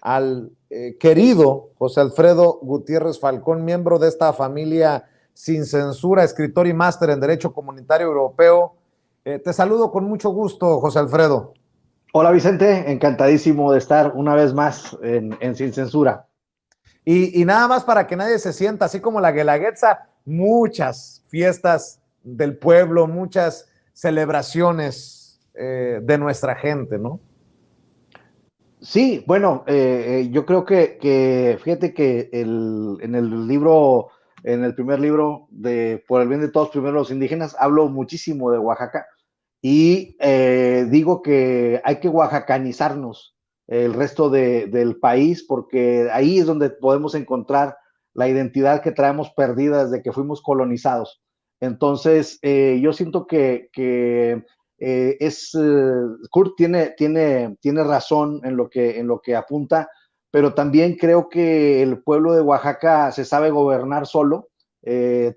al querido José Alfredo Gutiérrez Falcón, miembro de esta familia Sin Censura, escritor y máster en Derecho Comunitario Europeo. Te saludo con mucho gusto, José Alfredo. Hola Vicente, encantadísimo de estar una vez más en Sin Censura. Y nada más para que nadie se sienta, así como la Guelaguetza, muchas fiestas del pueblo, muchas celebraciones de nuestra gente, ¿no? Sí, bueno, yo creo que fíjate que en el libro, en el primer libro de Por el bien de todos, primero los indígenas, hablo muchísimo de Oaxaca y digo que hay que oaxacanizarnos el resto del país porque ahí es donde podemos encontrar la identidad que traemos perdida desde que fuimos colonizados. Entonces, yo siento Kurt tiene razón en lo que apunta, pero también creo que el pueblo de Oaxaca se sabe gobernar solo.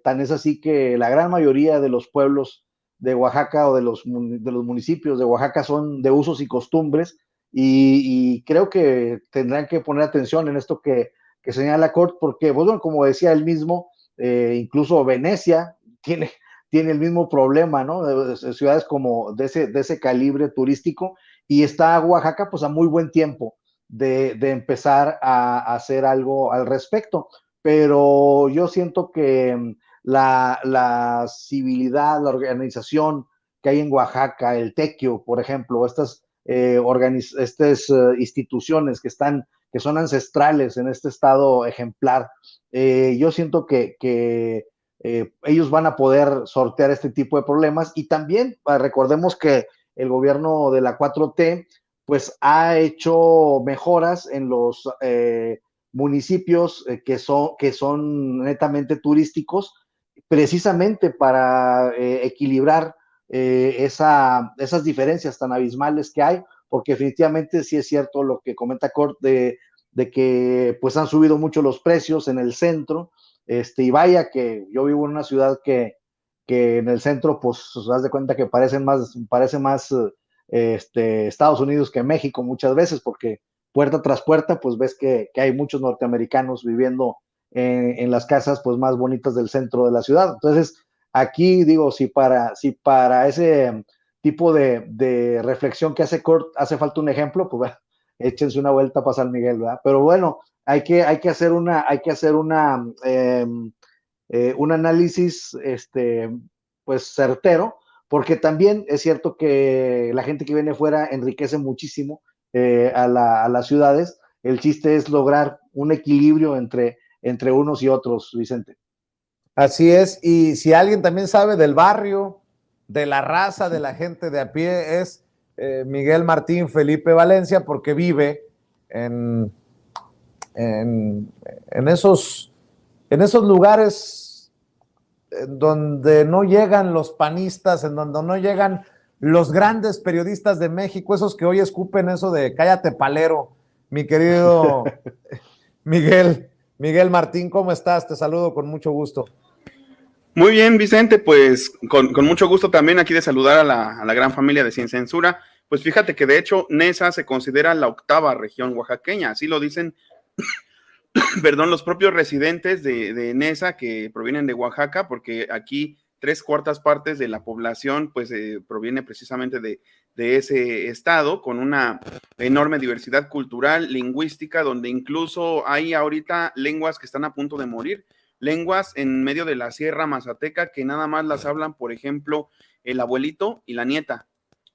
Tan es así que la gran mayoría de los pueblos de Oaxaca o de los municipios de Oaxaca son de usos y costumbres, y creo que tendrán que poner atención en esto que señala Kurt, porque, bueno, como decía él mismo, incluso Venecia tiene el mismo problema, ¿no? Ciudades como de ese calibre turístico, y está Oaxaca pues a muy buen tiempo de empezar a hacer algo al respecto. Pero yo siento que la civilidad, la organización que hay en Oaxaca, el Tequio, por ejemplo, estas instituciones que son ancestrales en este estado ejemplar, yo siento que ellos van a poder sortear este tipo de problemas. Y también recordemos que el gobierno de la 4T pues ha hecho mejoras en los municipios que son netamente turísticos, precisamente para equilibrar esas diferencias tan abismales que hay, porque definitivamente sí es cierto lo que comenta Cort de que pues han subido mucho los precios en el centro. Y vaya que yo vivo en una ciudad que en el centro, pues, haz de cuenta que parece más Estados Unidos que México muchas veces, porque puerta tras puerta, pues ves que hay muchos norteamericanos viviendo en las casas, pues, más bonitas del centro de la ciudad. Entonces, aquí digo, si para ese tipo de reflexión que hace Kurt hace falta un ejemplo, pues, bueno, échense una vuelta para San Miguel, ¿verdad? Pero bueno, hay que hacer un análisis pues certero, porque también es cierto que la gente que viene fuera enriquece muchísimo a las ciudades. El chiste es lograr un equilibrio entre unos y otros, Vicente. Así es, y si alguien también sabe del barrio, de la raza, de la gente de a pie, es Miguel Martín Felipe Valencia, porque vive en, en, en, esos, en esos lugares en donde no llegan los panistas, en donde no llegan los grandes periodistas de México, esos que hoy escupen eso de cállate palero, mi querido Miguel Martín, ¿cómo estás? Te saludo con mucho gusto. Muy bien, Vicente, pues con mucho gusto también aquí de saludar a la gran familia de Sin Censura. Pues fíjate que de hecho Nesa se considera la octava región oaxaqueña, así lo dicen, perdón, los propios residentes de Nesa que provienen de Oaxaca, porque aquí 3/4 de la población pues proviene precisamente de ese estado, con una enorme diversidad cultural, lingüística, donde incluso hay ahorita lenguas que están a punto de morir, lenguas en medio de la Sierra Mazateca que nada más las hablan, por ejemplo, el abuelito y la nieta.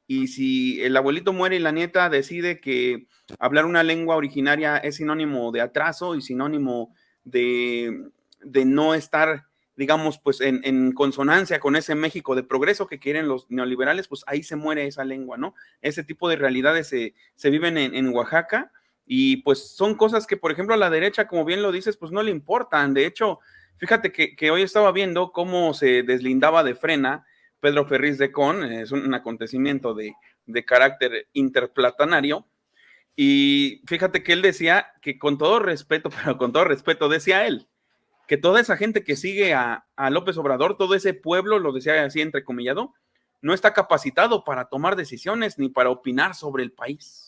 Y si el abuelito muere y la nieta decide que hablar una lengua originaria es sinónimo de atraso y sinónimo de no estar, digamos, pues en consonancia con ese México de progreso que quieren los neoliberales, pues ahí se muere esa lengua, ¿no? Ese tipo de realidades se viven en Oaxaca, y pues son cosas que, por ejemplo, a la derecha, como bien lo dices, pues no le importan. De hecho, fíjate que hoy estaba viendo cómo se deslindaba de Frena Pedro Ferriz de Con, es un acontecimiento de carácter interplatanario, y fíjate que él decía que con todo respeto, pero con todo respeto, decía él, que toda esa gente que sigue a López Obrador, todo ese pueblo, lo decía así entrecomillado, no está capacitado para tomar decisiones ni para opinar sobre el país.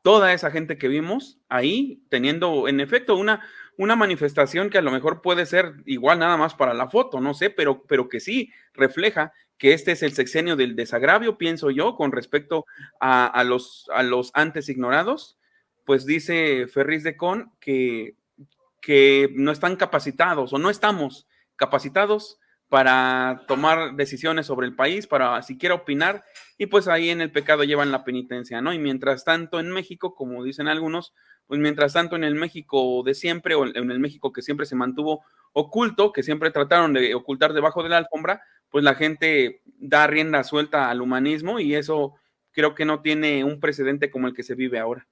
toda esa gente que vimos ahí teniendo en efecto una manifestación que a lo mejor puede ser igual nada más para la foto, no sé, pero que sí refleja que este es el sexenio del desagravio, pienso yo, con respecto a los antes ignorados. Pues dice Ferriz de Con que no están capacitados o no estamos capacitados para tomar decisiones sobre el país, para siquiera opinar, y pues ahí en el pecado llevan la penitencia, ¿no? Y mientras tanto en México, como dicen algunos, pues mientras tanto en el México de siempre, o en el México que siempre se mantuvo oculto, que siempre trataron de ocultar debajo de la alfombra, pues la gente da rienda suelta al humanismo, y eso creo que no tiene un precedente como el que se vive ahora.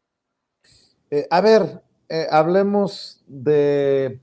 A ver, hablemos de